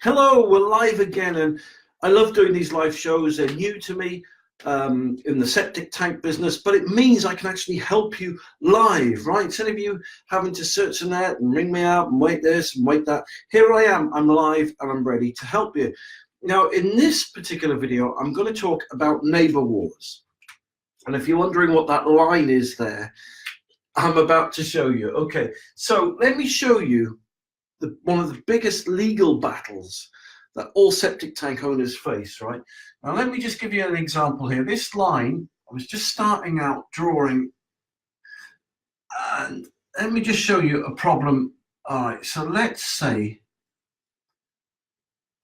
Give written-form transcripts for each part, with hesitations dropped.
Hello, we're live again, and I love doing these live shows. They're new to me in the septic tank business, but it means I can actually help you live, right? Instead of you having to search the net and ring me out and wait this and wait that, here I am, I'm live and I'm ready to help you. Now, in this particular video, I'm going to talk about neighbor wars. And if you're wondering what that line is there, I'm about to show you. Okay, so let me show you one of the biggest legal battles that all septic tank owners face, right? Now, let me just give you an example here. This line, I was just starting out drawing, and let me just show you a problem. All right, so let's say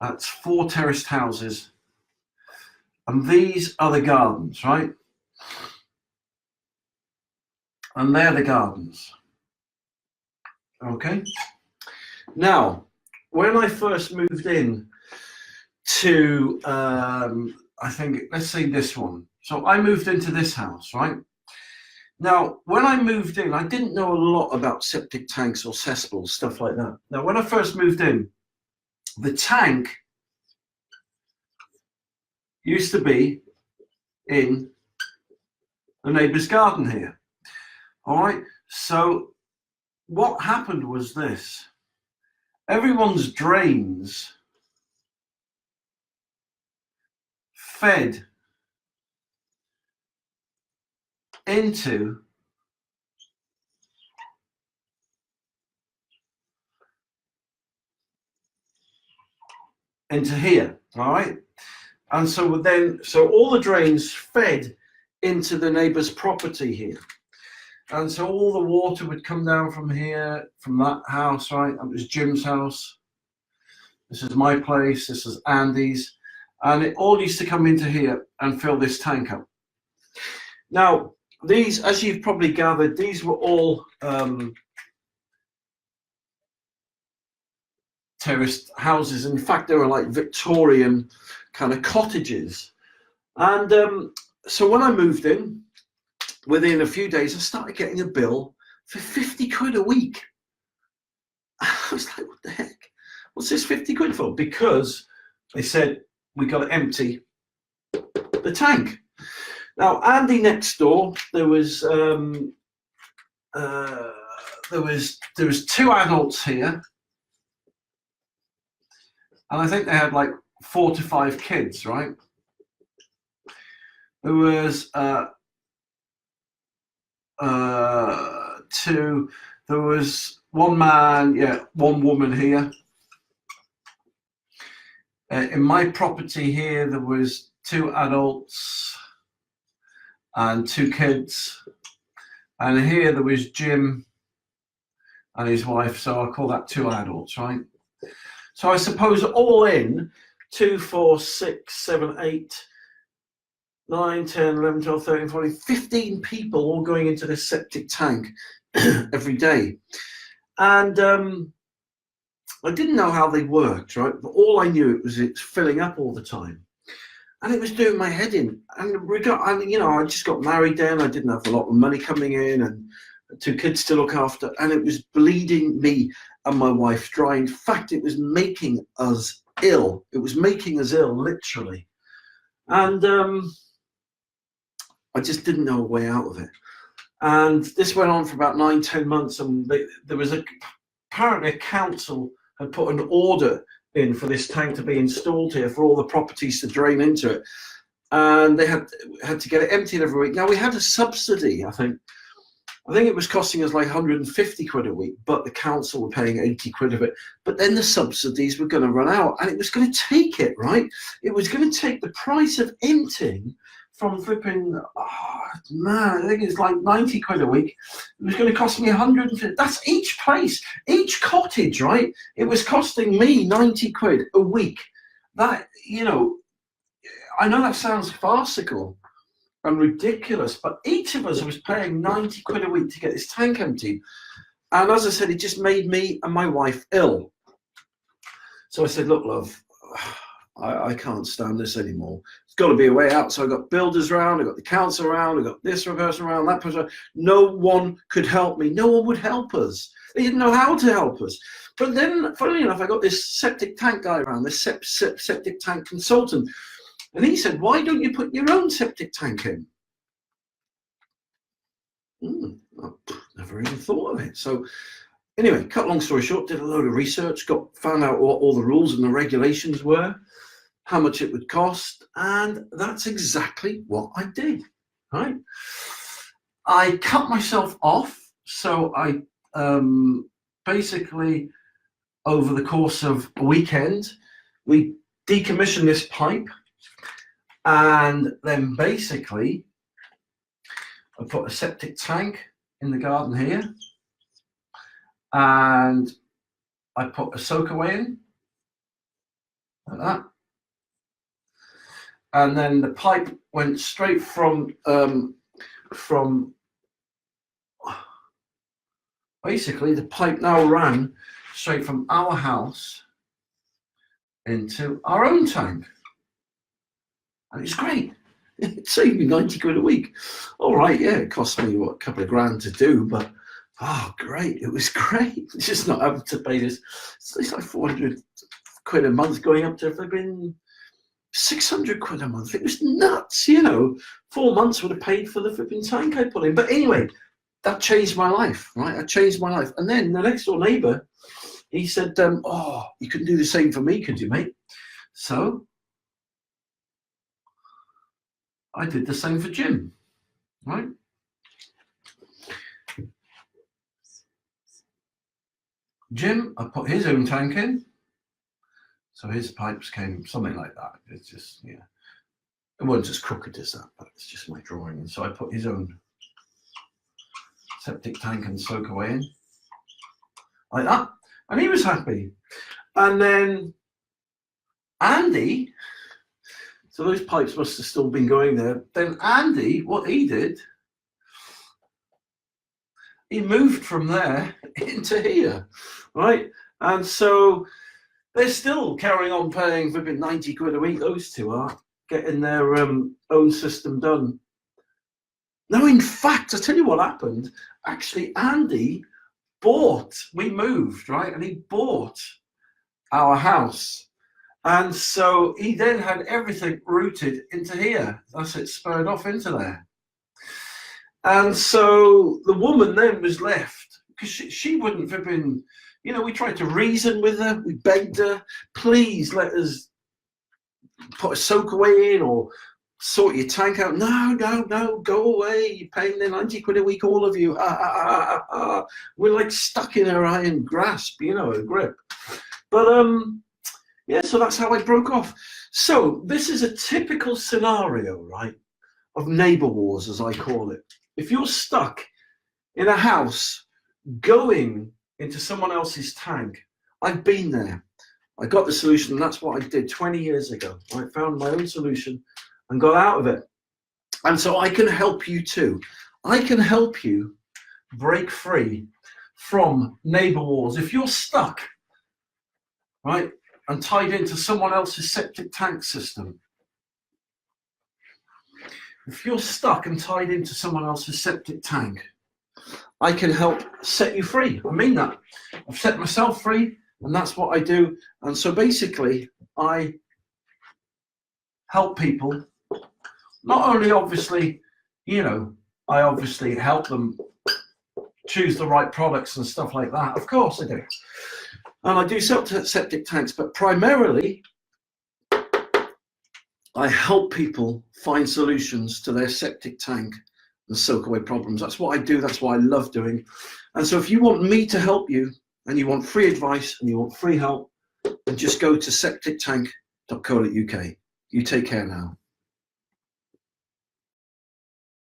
that's 4 terraced houses, and these are the gardens, right? And they're the gardens, okay? Now, when I first moved in to, I think, let's say this one. So I moved into this house, right? Now, when I moved in, I didn't know a lot about septic tanks or cesspools, stuff like that. Now, when I first moved in, the tank used to be in the neighbour's garden here. All right, so what happened was this. Everyone's drains fed into here, all right? And so all the drains fed into the neighbor's property here. And so all the water would come down from here, from that house, right? That was Jim's house. This is my place. This is Andy's. And it all used to come into here and fill this tank up. Now, these, as you've probably gathered, these were all terraced houses. In fact, they were like Victorian kind of cottages. And so when I moved in, within a few days, I started getting a bill for 50 quid a week. I was like, what the heck? What's this 50 quid for? Because they said, we got to empty the tank. Now, Andy next door, there was 2 adults here. And I think they had like 4 to 5 kids, right? There was there was 1 man, 1 woman here. In my property here, there was 2 adults and 2 kids. And here there was Jim and his wife, so I'll call that 2 adults, right? So I suppose all in, 2, 4, 6, 7, 8, 9, 10, 11, 12, 13, 14, 15 people all going into this septic tank every day. And I didn't know how they worked, right? But all I knew it's filling up all the time. And it was doing my head in. And I just got married then. I didn't have a lot of money coming in and 2 kids to look after. And it was bleeding me and my wife dry. In fact, it was making us ill. It was making us ill, literally. And I just didn't know a way out of it. And this went on for about 9, 10 months. And there was apparently a council had put an order in for this tank to be installed here for all the properties to drain into it. And they had to get it emptied every week. Now, we had a subsidy, I think it was costing us like 150 quid a week, but the council were paying 80 quid of it. But then the subsidies were going to run out, and it was going to take it, right? It was going to take the price of emptying from flipping, I think it's like 90 quid a week. It was going to cost me 150. That's each place, each cottage, right? It was costing me 90 quid a week. That, I know that sounds farcical and ridiculous, but each of us was paying 90 quid a week to get this tank emptied. And as I said, it just made me and my wife ill. So I said, look, love, I can't stand this anymore. It's got to be a way out. So I got builders around, I got the council around, I got this person around, that person around. No one could help me. No one would help us. They didn't know how to help us. But then, funnily enough, I got this septic tank guy around, this septic tank consultant. And he said, why don't you put your own septic tank in? Never even thought of it. So anyway, cut long story short, did a load of research, found out what all the rules and the regulations were, how much it would cost, and that's exactly what I did, right? I cut myself off. So I basically, over the course of a weekend, we decommissioned this pipe, and then basically I put a septic tank in the garden here, and I put a soakaway in, like that. And then the pipe went straight from basically the pipe now ran straight from our house into our own tank. And it's great. It saved me 90 quid a week. All right, yeah, it cost me a couple of grand to do, but great. It was great. Just not having to pay this. It's like 400 quid a month, going up to flipping 600 quid a month. It was nuts, 4 months would have paid for the flipping tank I put in. But anyway, that changed my life, right? I changed my life. And then the next door neighbor, he said, you couldn't do the same for me, could you, mate? So I did the same for Jim, right? Jim, I put his own tank in. So his pipes came something like that. It's just, it wasn't as crooked as that, but it's just my drawing. And so I put his own septic tank and soakaway in, like that. And he was happy. And then Andy, so those pipes must have still been going there. Then Andy, what he did, he moved from there into here, right? And so they're still carrying on paying for 90 quid a week. Those two are getting their own system done. No, in fact, I'll tell you what happened. Actually, Andy we moved, right? And he bought our house. And so he then had everything routed into here. That's it, spurred off into there. And so the woman then was left, because she wouldn't have been, we tried to reason with her. We begged her, please let us put a soakaway in or sort your tank out. No, go away. You're paying the 90 quid a week, all of you. We're like stuck in her iron grasp, a grip. But so that's how I broke off. So this is a typical scenario, right, of neighbor wars, as I call it. If you're stuck in a house going into someone else's tank, I've been there. I got the solution, and that's what I did 20 years ago. I found my own solution and got out of it. And so I can help you too. I can help you break free from neighbor wars. If you're stuck, right, and tied into someone else's septic tank system, if you're stuck and tied into someone else's septic tank, I can help set you free. I mean that. I've set myself free, and that's what I do. And so basically, I help people. Not only obviously, I obviously help them choose the right products and stuff like that. Of course I do. And I do sell septic tanks, but primarily I help people find solutions to their septic tank and soakaway problems. That's what I do. That's what I love doing. And so if you want me to help you, and you want free advice and you want free help, then just go to septictank.co.uk. You take care now.